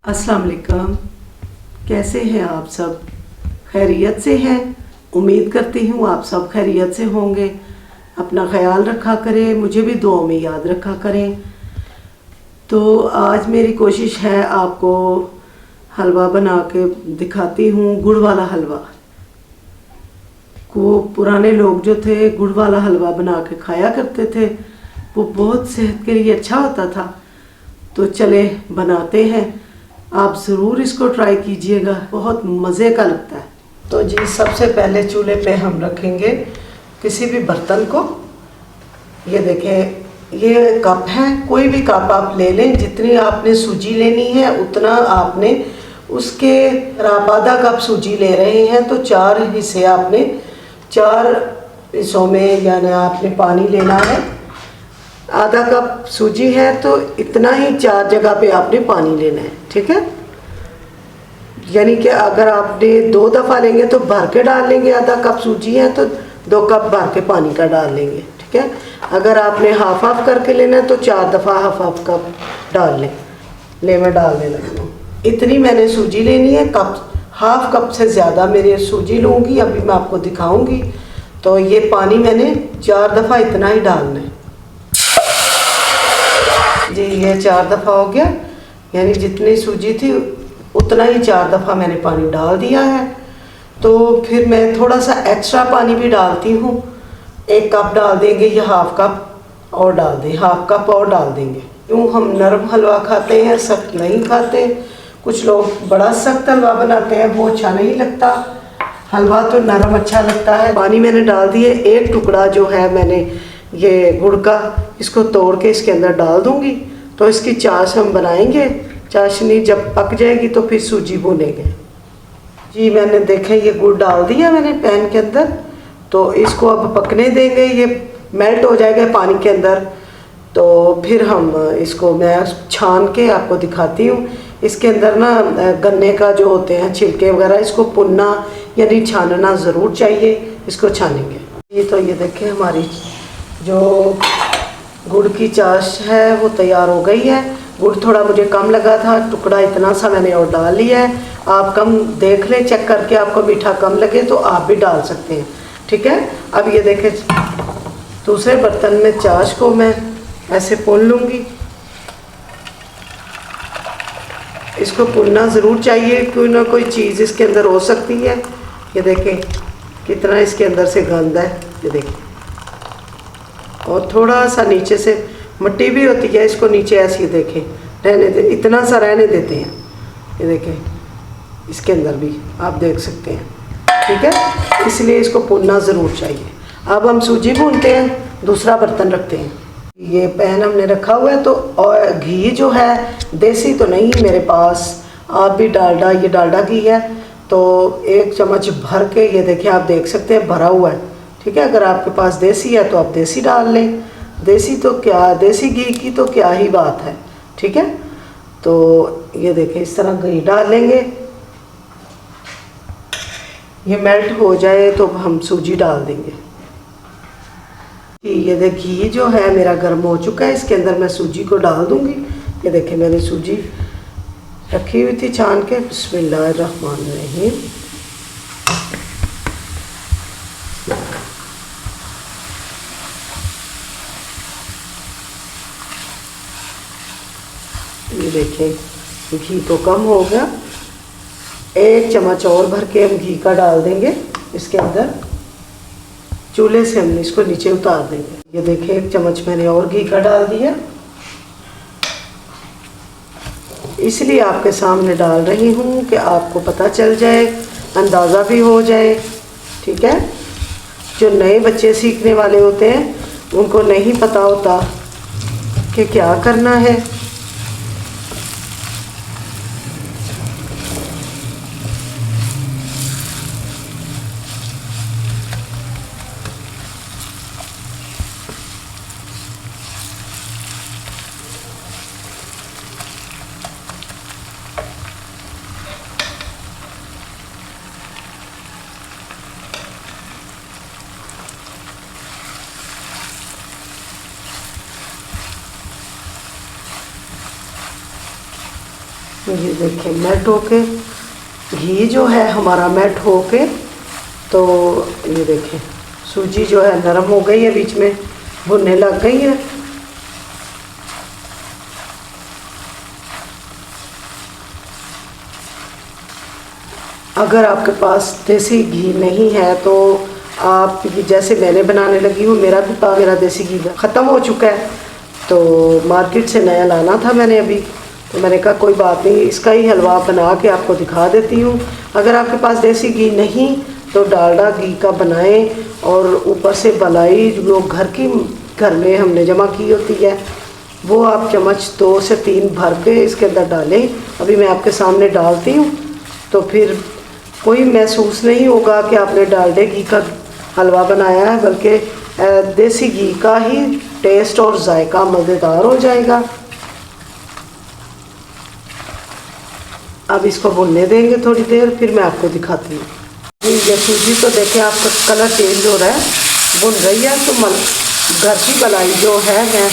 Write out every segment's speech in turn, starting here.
अस्सलाम वालेकुम। कैसे हैं आप सब? खैरियत से हैं? उम्मीद करती हूँ आप सब खैरियत से होंगे। अपना ख्याल रखा करें, मुझे भी दुआओं में याद रखा करें। तो आज मेरी कोशिश है आपको हलवा बना के दिखाती हूँ। गुड़ वाला हलवा को पुराने लोग जो थे गुड़ वाला हलवा बना के खाया करते थे, वो बहुत सेहत के लिए अच्छा होता था। तो चले बनाते हैं। आप ज़रूर इसको ट्राई कीजिएगा, बहुत मज़े का लगता है। तो जी सबसे पहले चूल्हे पे हम रखेंगे किसी भी बर्तन को। ये देखें, ये कप है, कोई भी कप आप ले लें। जितनी आपने सूजी लेनी है उतना आपने उसके, आप आधा कप सूजी ले रहे हैं तो 4 हिस्से आपने, 4 हिस्सों में यानी आपने पानी लेना है। आधा कप सूजी है तो इतना ही 4 जगह पे आपने पानी लेना है, ठीक है। यानी कि अगर आपने 2 दफ़ा लेंगे तो भर के डाल लेंगे। आधा कप सूजी है तो 2 कप भर के पानी का डाल लेंगे, ठीक है। अगर आपने हाफ हाफ करके लेना है तो 4 दफ़ा हाफ हाफ कप डाल लें। ले मैं डाल दे लगी हूँ। इतनी मैंने सूजी लेनी है, कप हाफ कप से ज़्यादा मेरी सूजी लूँगी। अभी मैं आपको दिखाऊँगी। तो ये पानी मैंने 4 दफ़ा इतना ही डालना है जी। ये 4 दफ़ा हो गया, यानी जितनी सूजी थी उतना ही 4 दफ़ा मैंने पानी डाल दिया है। तो फिर मैं थोड़ा सा एक्स्ट्रा पानी भी डालती हूँ। 1 कप डाल देंगे या हाफ कप और डाल दें, हाफ कप और डाल देंगे। यूँ हम नरम हलवा खाते हैं, सख्त नहीं खाते। कुछ लोग बड़ा सख्त हलवा बनाते हैं, वो अच्छा नहीं लगता। हलवा तो नरम अच्छा लगता है। पानी मैंने डाल दिए। 1 टुकड़ा जो है मैंने ये गुड़ का, इसको तोड़ के इसके अंदर डाल दूँगी। तो इसकी चाश हम बनाएंगे। चाशनी जब पक जाएगी तो फिर सूजी भूनेंगे जी। मैंने देखे ये गुड़ डाल दिया मैंने पैन के अंदर। तो इसको अब पकने देंगे। ये मेल्ट हो जाएगा पानी के अंदर। तो फिर हम इसको, मैं छान के आपको दिखाती हूँ। इसके अंदर ना गन्ने का जो होते हैं छिलके वगैरह, इसको पुनना यानी छानना ज़रूर चाहिए। इसको छानेंगे ये। तो ये देखें हमारी जो गुड़ की चाश है वो तैयार हो गई है। गुड़ थोड़ा मुझे कम लगा था, टुकड़ा इतना सा मैंने और डाल लिया है। आप कम देख लें, चेक करके आपको मीठा कम लगे तो आप भी डाल सकते हैं, ठीक है। अब ये देखें, दूसरे बर्तन में चाश को मैं ऐसे पुन लूँगी। इसको पुनना ज़रूर चाहिए, कोई ना कोई चीज़ इसके अंदर हो सकती है। ये देखें कितना इसके अंदर से गंद है, ये देखें। और थोड़ा सा नीचे से मिट्टी भी होती है, इसको नीचे ऐसे ही देखें रहने दे, इतना सा रहने देते हैं। ये देखें इसके अंदर भी आप देख सकते हैं, ठीक है। इसलिए इसको भूनना ज़रूर चाहिए। अब हम सूजी भूनते हैं, दूसरा बर्तन रखते हैं। ये पैन हमने रखा हुआ है। तो और घी जो है देसी तो नहीं मेरे पास, आप भी डालडा, ये डालडा घी है। तो 1 चम्मच भर के, ये देखिए आप देख सकते हैं भरा हुआ है, ठीक है। अगर आपके पास देसी है तो आप देसी डाल लें। देसी तो क्या, देसी घी की तो क्या ही बात है, ठीक है। तो ये देखें इस तरह घी डाल लेंगे। ये मेल्ट हो जाए तो हम सूजी डाल देंगे। ये देखिए घी जो है मेरा गर्म हो चुका है, इसके अंदर मैं सूजी को डाल दूंगी। ये देखें मैंने सूजी रखी हुई थी छान के। बिस्मिल्लाहिर्रहमानिर्रहीम। ये देखें घी तो कम हो गया। 1 चम्मच और भर के हम घी का डाल देंगे इसके अंदर। चूल्हे से हम इसको नीचे उतार देंगे। ये देखें 1 चम्मच मैंने और घी का डाल दिया। इसलिए आपके सामने डाल रही हूँ कि आपको पता चल जाए, अंदाज़ा भी हो जाए, ठीक है। जो नए बच्चे सीखने वाले होते हैं उनको नहीं पता होता कि क्या करना है। ये देखिए मेल्ट होके घी जो है हमारा मेल्ट होके, तो ये देखें सूजी जो है नरम हो गई है, बीच में भुनने लग गई है। अगर आपके पास देसी घी नहीं है तो आप जैसे मैंने बनाने लगी हूँ, मेरा देसी घी ख़त्म हो चुका है, तो मार्केट से नया लाना था मैंने अभी, तो मैंने कहा कोई बात नहीं, इसका ही हलवा बना के आपको दिखा देती हूँ। अगर आपके पास देसी घी नहीं तो डालडा घी का बनाएं, और ऊपर से मलाई जो घर में हमने जमा की होती है वो आप चम्मच 2 से 3 भर के इसके अंदर डालें। अभी मैं आपके सामने डालती हूँ, तो फिर कोई महसूस नहीं होगा कि आपने डालडे घी का हलवा बनाया है, बल्कि देसी घी का ही टेस्ट और जायका मज़ेदार हो जाएगा। अब इसको भुनने देंगे थोड़ी देर, फिर मैं आपको दिखाती हूँ। ये सूजी तो देखें आपका कलर चेंज हो रहा है, भुन रही है, तो घर की मलाई जो है मैं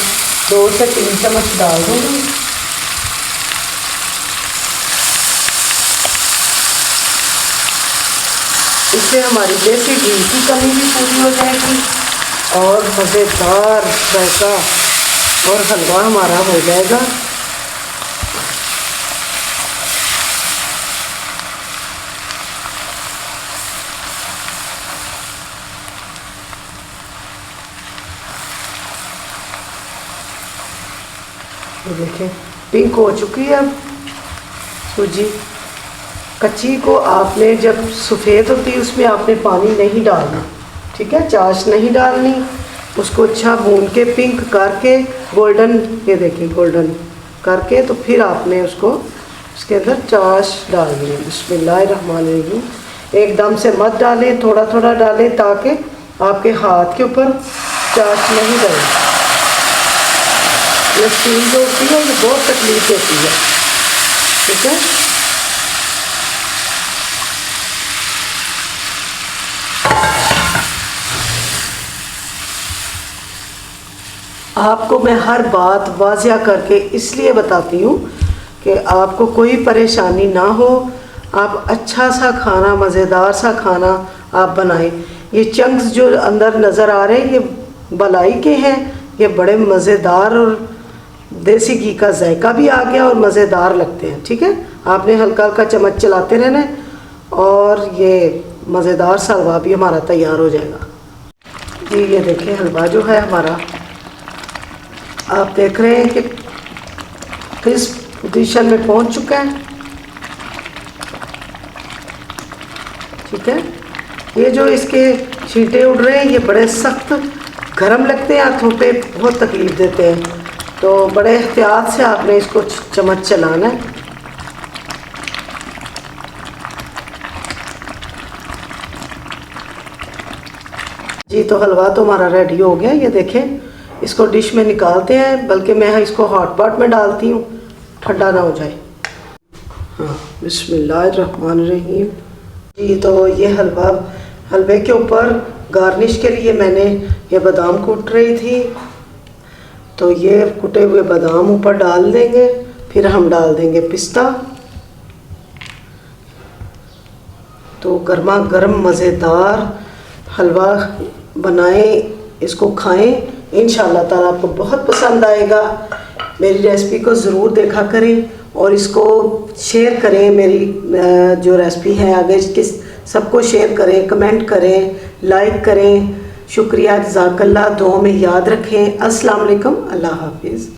2 से 3 चम्मच डाल दूँगी। इससे हमारी देसी घी की कमी भी पूरी हो जाएगी और मज़ेदार जायका और हलवा हमारा हो जाएगा। ये देखें पिंक हो चुकी है अब सूजी। कच्ची को आपने जब सफ़ेद होती है उसमें आपने पानी नहीं डालना, ठीक है, चाश नहीं डालनी, उसको अच्छा भून के पिंक करके गोल्डन, ये देखिए गोल्डन करके, तो फिर आपने उसको उसके अंदर चाश डालनी है। बिस्मिल्लाहिर्रहमानिर्रहीम। एकदम से मत डालें, थोड़ा थोड़ा डालें ताकि आपके हाथ के ऊपर चाश नहीं डले। ये स्टीम जो होती है ये बहुत तकलीफ देती है, ठीक है। आपको मैं हर बात वाज़िया करके इसलिए बताती हूँ कि आपको कोई परेशानी ना हो, आप अच्छा सा खाना, मज़ेदार सा खाना आप बनाएं। ये चंक्स जो अंदर नज़र आ रहे हैं ये बलाई के हैं, ये बड़े मज़ेदार और देसी घी का जायका भी आ गया और मज़ेदार लगते हैं, ठीक है। आपने हल्का हल्का चम्मच चलाते रहना है और ये मज़ेदार सा हलवा भी हमारा तैयार हो जाएगा। जी ये देखिए हलवा जो है हमारा, आप देख रहे हैं कि किस पोजीशन में पहुंच चुका है, ठीक है। ये जो इसके छींटे उड़ रहे हैं ये बड़े सख्त गर्म लगते हैं, हाथों पे बहुत तकलीफ़ देते हैं, तो बड़े एहतियात से आपने इसको चम्मच चलाना है। जी तो हलवा तो हमारा रेडी हो गया। ये देखें इसको डिश में निकालते हैं, बल्कि मैं इसको हॉट पॉट में डालती हूँ, ठंडा ना हो जाए। हाँ बिस्मिल्लाहिर्रहमानिर्रहीम। जी तो ये हलवे के ऊपर गार्निश के लिए मैंने ये बादाम कूट रही थी, तो ये कुटे हुए बादाम ऊपर डाल देंगे, फिर हम डाल देंगे पिस्ता। तो गर्मा गर्म मज़ेदार हलवा बनाएं, इसको खाएं, इंशाअल्लाह ताला आपको बहुत पसंद आएगा। मेरी रेसिपी को ज़रूर देखा करें और इसको शेयर करें, मेरी जो रेसिपी है आगे किस सबको शेयर करें, कमेंट करें, लाइक करें। शुक्रिया, जज़ाकल्लाह। दुआ में याद रखें। अस्सलाम वालेकुम, अल्लाह हाफिज़।